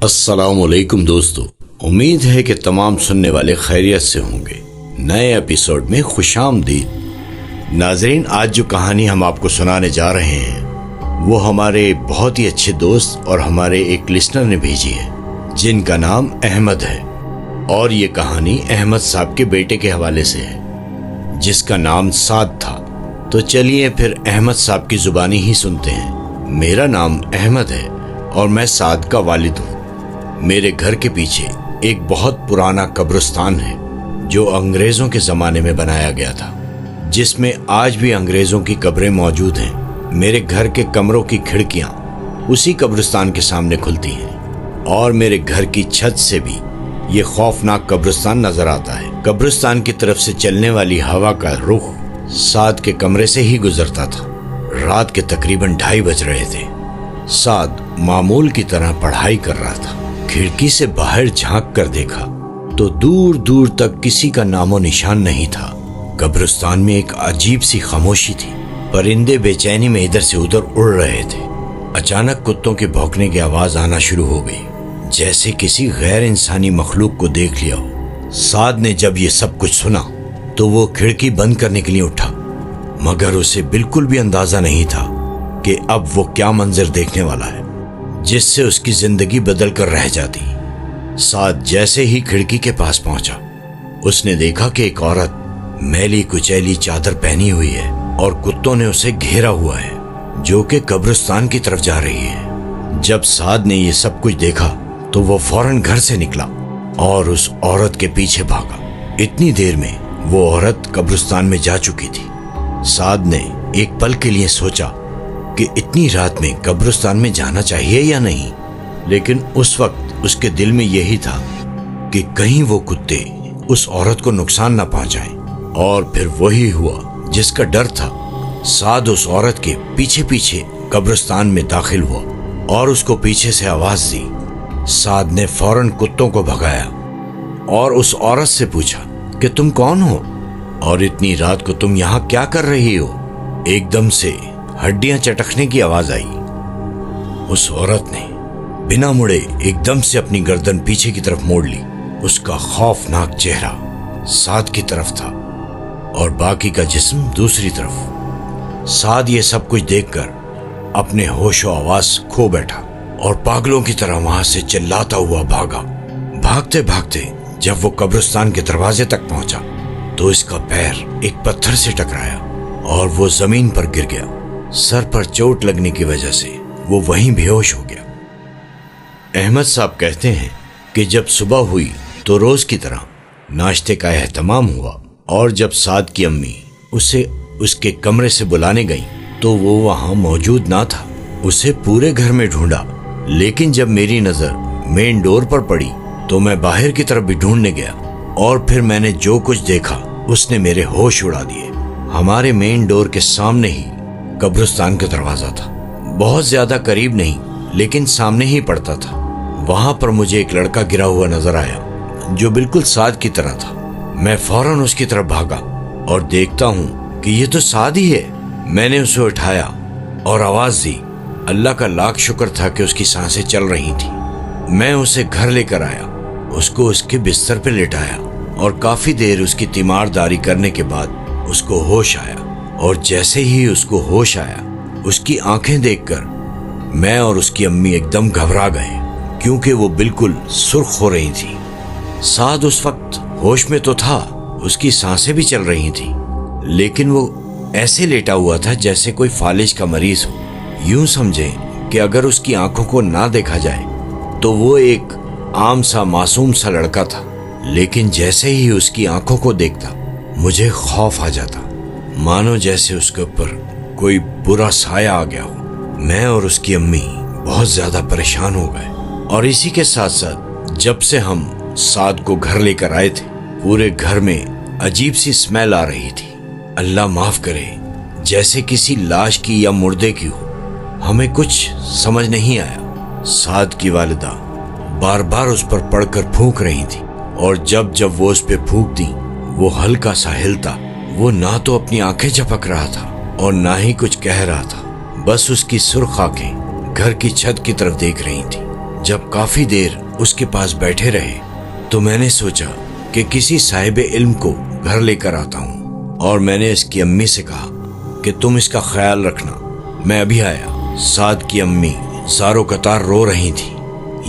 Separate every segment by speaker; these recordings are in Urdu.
Speaker 1: السلام علیکم دوستو، امید ہے کہ تمام سننے والے خیریت سے ہوں گے۔ نئے ایپیسوڈ میں خوش آمدید۔ ناظرین، آج جو کہانی ہم آپ کو سنانے جا رہے ہیں وہ ہمارے بہت ہی اچھے دوست اور ہمارے ایک لسنر نے بھیجی ہے جن کا نام احمد ہے، اور یہ کہانی احمد صاحب کے بیٹے کے حوالے سے ہے جس کا نام سعد تھا۔ تو چلیے پھر احمد صاحب کی زبانی ہی سنتے ہیں۔ میرا نام احمد ہے اور میں سعد کا والد ہوں۔ میرے گھر کے پیچھے ایک بہت پرانا قبرستان ہے جو انگریزوں کے زمانے میں بنایا گیا تھا، جس میں آج بھی انگریزوں کی قبریں موجود ہیں۔ میرے گھر کے کمروں کی کھڑکیاں اسی قبرستان کے سامنے کھلتی ہیں، اور میرے گھر کی چھت سے بھی یہ خوفناک قبرستان نظر آتا ہے۔ قبرستان کی طرف سے چلنے والی ہوا کا رخ سعد کے کمرے سے ہی گزرتا تھا۔ رات کے تقریباً 2:30 بج رہے تھے۔ سعد معمول کی طرح پڑھائی کر رہا تھا۔ کھڑکی سے باہر جھانک کر دیکھا تو دور دور تک کسی کا نام و نشان نہیں تھا۔ قبرستان میں ایک عجیب سی خاموشی تھی۔ پرندے بے چینی میں ادھر سے ادھر اڑ رہے تھے۔ اچانک کتوں کے بھونکنے کی آواز آنا شروع ہو گئی، جیسے کسی غیر انسانی مخلوق کو دیکھ لیا ہو۔ سعد نے جب یہ سب کچھ سنا تو وہ کھڑکی بند کرنے کے لیے اٹھا، مگر اسے بالکل بھی اندازہ نہیں تھا کہ اب وہ کیا منظر دیکھنے والا ہے جس سے اس کی زندگی بدل کر رہ جاتی۔ سعد جیسے ہی کھڑکی کے پاس پہنچا، اس نے دیکھا کہ ایک عورت میلی کچیلی چادر پہنی ہوئی ہے اور کتوں نے اسے گھیرا ہوا ہے، جو کہ قبرستان کی طرف جا رہی ہے۔ جب سعد نے یہ سب کچھ دیکھا تو وہ فوراً گھر سے نکلا اور اس عورت کے پیچھے بھاگا۔ اتنی دیر میں وہ عورت قبرستان میں جا چکی تھی۔ سعد نے ایک پل کے لیے سوچا کہ اتنی رات میں قبرستان میں جانا چاہیے یا نہیں، لیکن اس وقت اس کے دل میں یہی تھا کہ کہیں وہ کتے اس عورت کو نقصان نہ پہنچائیں، اور پھر وہی ہوا جس کا ڈر تھا۔ سعد اس عورت کے پیچھے پیچھے قبرستان میں داخل ہوا اور اس کو پیچھے سے آواز دی۔ سعد نے فوراً کتوں کو بھگایا اور اس عورت سے پوچھا کہ تم کون ہو اور اتنی رات کو تم یہاں کیا کر رہی ہو؟ ایک دم سے ہڈیاں چٹکنے کی آواز آئی۔ اس عورت نے بنا مڑے ایک دم سے اپنی گردن پیچھے کی طرف موڑ لی۔ اس کا خوفناک چہرہ سعد کی طرف تھا اور باقی کا جسم دوسری طرف۔ سعد یہ سب کچھ دیکھ کر اپنے ہوش و آواز کھو بیٹھا اور پاگلوں کی طرح وہاں سے چلاتا ہوا بھاگا۔ بھاگتے بھاگتے جب وہ قبرستان کے دروازے تک پہنچا تو اس کا پیر ایک پتھر سے ٹکرایا اور وہ زمین پر گر گیا۔ سر پر چوٹ لگنے کی وجہ سے وہ وہیں بے ہوش ہو گیا۔ احمد صاحب کہتے ہیں کہ جب صبح ہوئی تو روز کی طرح ناشتے کا اہتمام ہوا، اور جب سعد کی امی اسے اس کے کمرے سے بلانے گئیں تو وہ وہاں موجود نہ تھا۔ اسے پورے گھر میں ڈھونڈا، لیکن جب میری نظر مین ڈور پر پڑی تو میں باہر کی طرف بھی ڈھونڈنے گیا، اور پھر میں نے جو کچھ دیکھا اس نے میرے ہوش اڑا دیے۔ ہمارے مین ڈور کے سامنے ہی قبرستان کا دروازہ تھا، بہت زیادہ قریب نہیں لیکن سامنے ہی پڑتا تھا۔ وہاں پر مجھے ایک لڑکا گرا ہوا نظر آیا جو بالکل سعد کی طرح تھا۔ میں فوراً اس کی طرف بھاگا اور دیکھتا ہوں کہ یہ تو سعد ہی ہے۔ میں نے اسے اٹھایا اور آواز دی۔ اللہ کا لاکھ شکر تھا کہ اس کی سانسیں چل رہی تھیں۔ میں اسے گھر لے کر آیا، اس کو اس کے بستر پہ لٹایا اور کافی دیر اس کی تیمار داری کرنے کے بعد اس کو ہوش آیا، اور جیسے ہی اس کو ہوش آیا اس کی آنکھیں دیکھ کر میں اور اس کی امی ایک دم گھبرا گئے، کیونکہ وہ بالکل سرخ ہو رہی تھی۔ سعد اس وقت ہوش میں تو تھا، اس کی سانسیں بھی چل رہی تھیں، لیکن وہ ایسے لیٹا ہوا تھا جیسے کوئی فالج کا مریض ہو۔ یوں سمجھیں کہ اگر اس کی آنکھوں کو نہ دیکھا جائے تو وہ ایک عام سا معصوم سا لڑکا تھا، لیکن جیسے ہی اس کی آنکھوں کو دیکھتا مجھے خوف آ جاتا، مانو جیسے اس کے اوپر کوئی برا سایہ آ گیا ہو۔ میں اور اس کی امی بہت زیادہ پریشان ہو گئے، اور اسی کے ساتھ ساتھ جب سے ہم سعد کو گھر لے کر آئے تھے پورے گھر میں عجیب سی اسمیل آ رہی تھی، اللہ معاف کرے جیسے کسی لاش کی یا مردے کی ہو۔ ہمیں کچھ سمجھ نہیں آیا۔ سعد کی والدہ بار بار اس پر پڑھ کر پھونک رہی تھی، اور جب وہ اس پہ پھونکتی وہ ہلکا سا ہلتا۔ وہ نہ تو اپنی آنکھیں جھپک رہا تھا اور نہ ہی کچھ کہہ رہا تھا، بس اس کی سرخ آنکھیں گھر کی چھت کی طرف دیکھ رہی تھی۔ جب کافی دیر اس کے پاس بیٹھے رہے تو میں نے سوچا کہ کسی صاحب علم کو گھر لے کر آتا ہوں، اور میں نے اس کی امی سے کہا کہ تم اس کا خیال رکھنا، میں ابھی آیا۔ سعد کی امی زارو قطار رو رہی تھی۔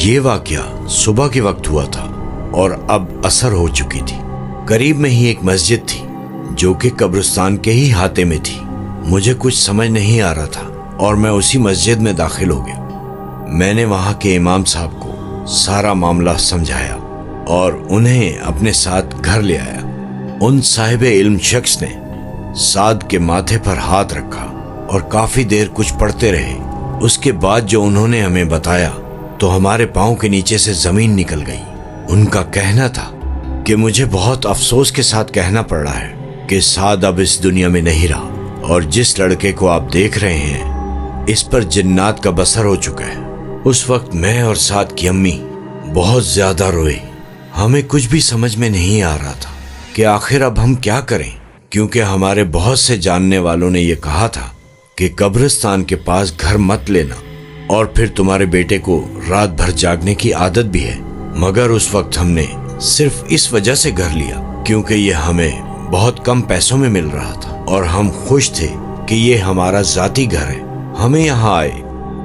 Speaker 1: یہ واقعہ صبح کے وقت ہوا تھا اور اب عصر ہو چکی تھی۔ قریب میں ہی ایک مسجد تھی جو کہ قبرستان کے ہی احاطے میں تھی۔ مجھے کچھ سمجھ نہیں آ رہا تھا اور میں اسی مسجد میں داخل ہو گیا۔ میں نے وہاں کے امام صاحب کو سارا معاملہ سمجھایا اور انہیں اپنے ساتھ گھر لے آیا۔ ان صاحب علم شخص نے سعد کے ماتھے پر ہاتھ رکھا اور کافی دیر کچھ پڑھتے رہے۔ اس کے بعد جو انہوں نے ہمیں بتایا تو ہمارے پاؤں کے نیچے سے زمین نکل گئی۔ ان کا کہنا تھا کہ مجھے بہت افسوس کے ساتھ کہنا پڑ رہا ہے کہ سعد اب اس دنیا میں نہیں رہا، اور جس لڑکے کو آپ دیکھ رہے ہیں اس پر جنات کا بسر ہو چکا ہے۔ اس وقت میں اور سعد کی امی بہت زیادہ روئے۔ ہمیں کچھ بھی سمجھ میں نہیں آ رہا تھا کہ آخر اب ہم کیا کریں، کیونکہ ہمارے بہت سے جاننے والوں نے یہ کہا تھا کہ قبرستان کے پاس گھر مت لینا، اور پھر تمہارے بیٹے کو رات بھر جاگنے کی عادت بھی ہے۔ مگر اس وقت ہم نے صرف اس وجہ سے گھر لیا کیونکہ یہ ہمیں بہت کم پیسوں میں مل رہا تھا، اور ہم خوش تھے کہ یہ ہمارا ذاتی گھر ہے۔ ہمیں یہاں آئے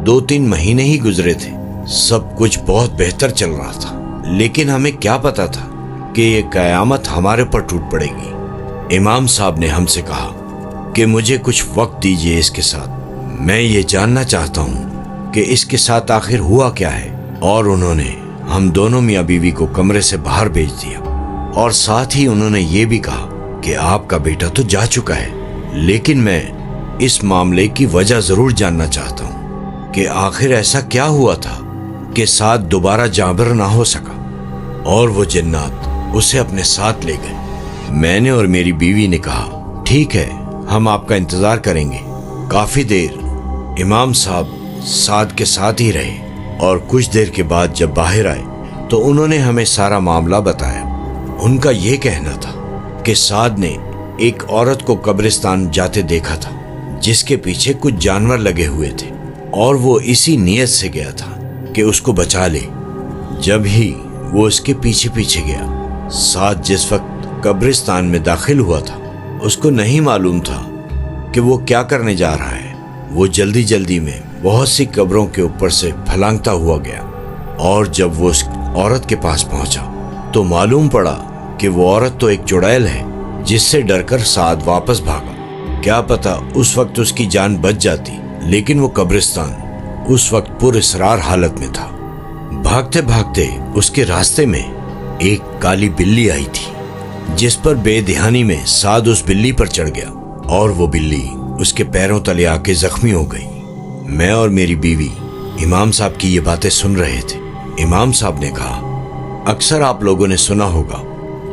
Speaker 1: 2-3 مہینے ہی گزرے تھے، سب کچھ بہت بہتر چل رہا تھا، لیکن ہمیں کیا پتا تھا کہ یہ قیامت ہمارے پر ٹوٹ پڑے گی۔ امام صاحب نے ہم سے کہا کہ مجھے کچھ وقت دیجیے اس کے ساتھ، میں یہ جاننا چاہتا ہوں کہ اس کے ساتھ آخر ہوا کیا ہے۔ اور انہوں نے ہم دونوں میاں بیوی کو کمرے سے باہر بھیج دیا، اور ساتھ ہی انہوں نے یہ بھی کہا کہ آپ کا بیٹا تو جا چکا ہے، لیکن میں اس معاملے کی وجہ ضرور جاننا چاہتا ہوں کہ آخر ایسا کیا ہوا تھا کہ سعد دوبارہ جابر نہ ہو سکا اور وہ جنات اسے اپنے ساتھ لے گئے۔ میں نے اور میری بیوی نے کہا ٹھیک ہے، ہم آپ کا انتظار کریں گے۔ کافی دیر امام صاحب سعد کے ساتھ ہی رہے، اور کچھ دیر کے بعد جب باہر آئے تو انہوں نے ہمیں سارا معاملہ بتایا۔ ان کا یہ کہنا تھا کہ سعد نے ایک عورت کو قبرستان جاتے دیکھا تھا جس کے پیچھے کچھ جانور لگے ہوئے تھے، اور وہ اسی نیت سے گیا تھا کہ اس کو بچا لے۔ جب ہی وہ اس کے پیچھے پیچھے گیا، سعد جس وقت قبرستان میں داخل ہوا تھا اس کو نہیں معلوم تھا کہ وہ کیا کرنے جا رہا ہے۔ وہ جلدی جلدی میں بہت سی قبروں کے اوپر سے پھلانگتا ہوا گیا، اور جب وہ اس عورت کے پاس پہنچا تو معلوم پڑا کہ وہ عورت تو ایک چڑیل ہے، جس سے ڈر کر سعد واپس بھاگا۔ کیا پتا اس وقت اس کی جان بچ جاتی، لیکن وہ قبرستان اس وقت پر اسرار حالت میں تھا۔ بھاگتے بھاگتے اس کے راستے میں ایک کالی بلی آئی تھی، جس پر بے دہانی میں سعد اس بلی پر چڑھ گیا، اور وہ بلی اس کے پیروں تلے آ کے زخمی ہو گئی۔ میں اور میری بیوی امام صاحب کی یہ باتیں سن رہے تھے۔ امام صاحب نے کہا اکثر آپ لوگوں نے سنا ہوگا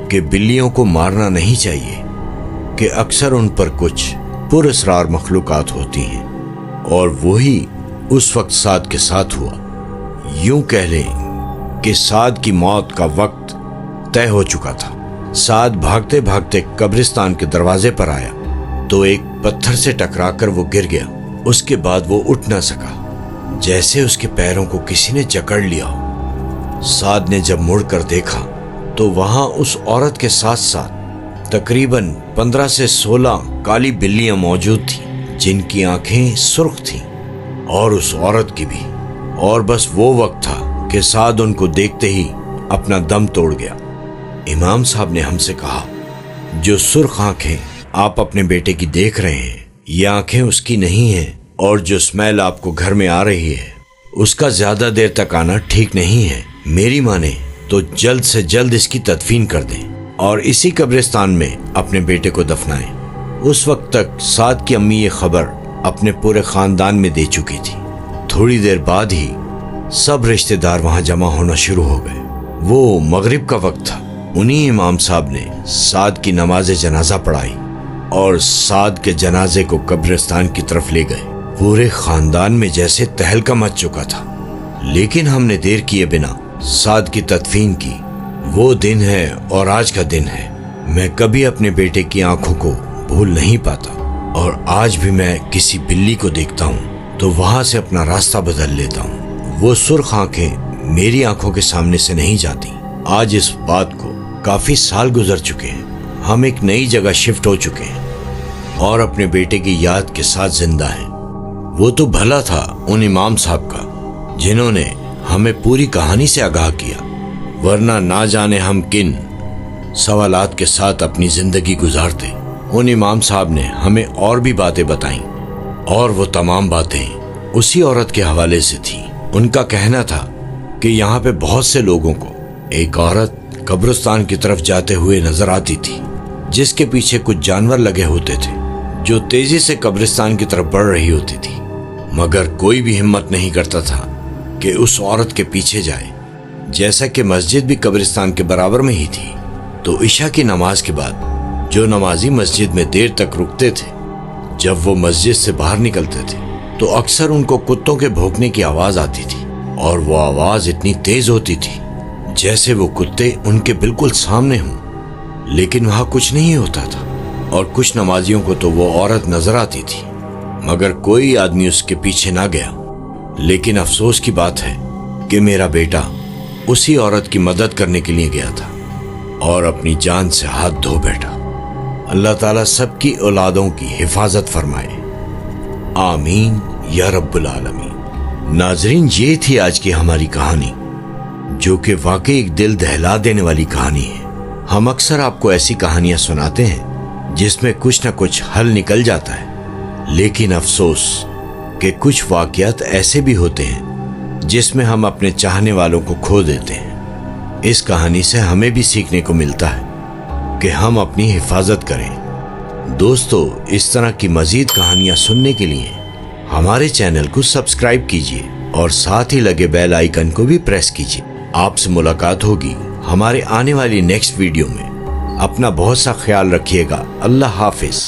Speaker 1: کہ بلیوں کو مارنا نہیں چاہیے، کہ اکثر ان پر کچھ پر اسرار مخلوقات ہوتی ہیں، اور وہی اس وقت سعد کے ساتھ ہوا۔ یوں کہہ لیں کہ سعد کی موت کا وقت طے ہو چکا تھا۔ سعد بھاگتے بھاگتے قبرستان کے دروازے پر آیا تو ایک پتھر سے ٹکرا کر وہ گر گیا۔ اس کے بعد وہ اٹھ نہ سکا، جیسے اس کے پیروں کو کسی نے جکڑ لیا ہو۔ سعد نے جب مڑ کر دیکھا تو وہاں اس عورت کے ساتھ ساتھ تقریباً 15 سے 16 کالی بلیاں موجود تھیں، جن کی آنکھیں سرخ تھیں، اور اس عورت کی بھی۔ اور بس وہ وقت تھا کہ سعد ان کو دیکھتے ہی اپنا دم توڑ گیا۔ امام صاحب نے ہم سے کہا جو سرخ آنکھیں آپ اپنے بیٹے کی دیکھ رہے ہیں، یہ آنکھیں اس کی نہیں ہیں، اور جو اسمیل آپ کو گھر میں آ رہی ہے اس کا زیادہ دیر تک آنا ٹھیک نہیں ہے۔ میری مانے تو جلد سے جلد اس کی تدفین کر دیں اور اسی قبرستان میں اپنے بیٹے کو دفنائیں۔ اس وقت تک سعد کی امی یہ خبر اپنے پورے خاندان میں دے چکی تھی۔ تھوڑی دیر بعد ہی سب رشتہ دار وہاں جمع ہونا شروع ہو گئے۔ وہ مغرب کا وقت تھا۔ انہی امام صاحب نے سعد کی نماز جنازہ پڑھائی اور سعد کے جنازے کو قبرستان کی طرف لے گئے۔ پورے خاندان میں جیسے تہلکہ مچ چکا تھا، لیکن ہم نے دیر کیے بنا سعد کی تدفین کی۔ وہ دن ہے اور آج کا دن ہے، میں کبھی اپنے بیٹے کی آنکھوں کو بھول نہیں پاتا، اور آج بھی میں کسی بلی کو دیکھتا ہوں تو وہاں سے اپنا راستہ بدل لیتا ہوں۔ وہ سرخ آنکھیں میری آنکھوں کے سامنے سے نہیں جاتی۔ آج اس بات کو کافی سال گزر چکے ہیں، ہم ایک نئی جگہ شفٹ ہو چکے ہیں اور اپنے بیٹے کی یاد کے ساتھ زندہ ہیں۔ وہ تو بھلا تھا ان امام صاحب کا جنہوں نے ہمیں پوری کہانی سے آگاہ کیا، ورنہ نہ جانے ہم کن سوالات کے ساتھ اپنی زندگی گزارتے۔ ان امام صاحب نے ہمیں اور بھی باتیں بتائیں اور وہ تمام باتیں اسی عورت کے حوالے سے تھیں۔ ان کا کہنا تھا کہ یہاں پہ بہت سے لوگوں کو ایک عورت قبرستان کی طرف جاتے ہوئے نظر آتی تھی، جس کے پیچھے کچھ جانور لگے ہوتے تھے جو تیزی سے قبرستان کی طرف بڑھ رہی ہوتی تھی، مگر کوئی بھی ہمت نہیں کرتا تھا کہ اس عورت کے پیچھے جائے۔ جیسا کہ مسجد بھی قبرستان کے برابر میں ہی تھی، تو عشاء کی نماز کے بعد جو نمازی مسجد میں دیر تک رکتے تھے، جب وہ مسجد سے باہر نکلتے تھے تو اکثر ان کو کتوں کے بھونکنے کی آواز آتی تھی، اور وہ آواز اتنی تیز ہوتی تھی جیسے وہ کتے ان کے بالکل سامنے ہوں، لیکن وہاں کچھ نہیں ہوتا تھا، اور کچھ نمازیوں کو تو وہ عورت نظر آتی تھی مگر کوئی آدمی اس کے پیچھے نہ گیا۔ لیکن افسوس کی بات ہے کہ میرا بیٹا اسی عورت کی مدد کرنے کے لیے گیا تھا اور اپنی جان سے ہاتھ دھو بیٹھا۔ اللہ تعالیٰ سب کی اولادوں کی حفاظت فرمائے، آمین یا رب العالمین۔ ناظرین، یہ تھی آج کی ہماری کہانی، جو کہ واقعی ایک دل دہلا دینے والی کہانی ہے۔ ہم اکثر آپ کو ایسی کہانیاں سناتے ہیں جس میں کچھ نہ کچھ حل نکل جاتا ہے، لیکن افسوس کہ کچھ واقعات ایسے بھی ہوتے ہیں جس میں ہم اپنے چاہنے والوں کو کھو دیتے ہیں۔ اس کہانی سے ہمیں بھی سیکھنے کو ملتا ہے کہ ہم اپنی حفاظت کریں۔ دوستو، اس طرح کی مزید کہانیاں سننے کے لیے ہمارے چینل کو سبسکرائب کیجیے اور ساتھ ہی لگے بیل آئیکن کو بھی پریس کیجیے۔ آپ سے ملاقات ہوگی ہمارے آنے والی نیکسٹ ویڈیو میں۔ اپنا بہت سا خیال رکھیے گا۔ اللہ حافظ۔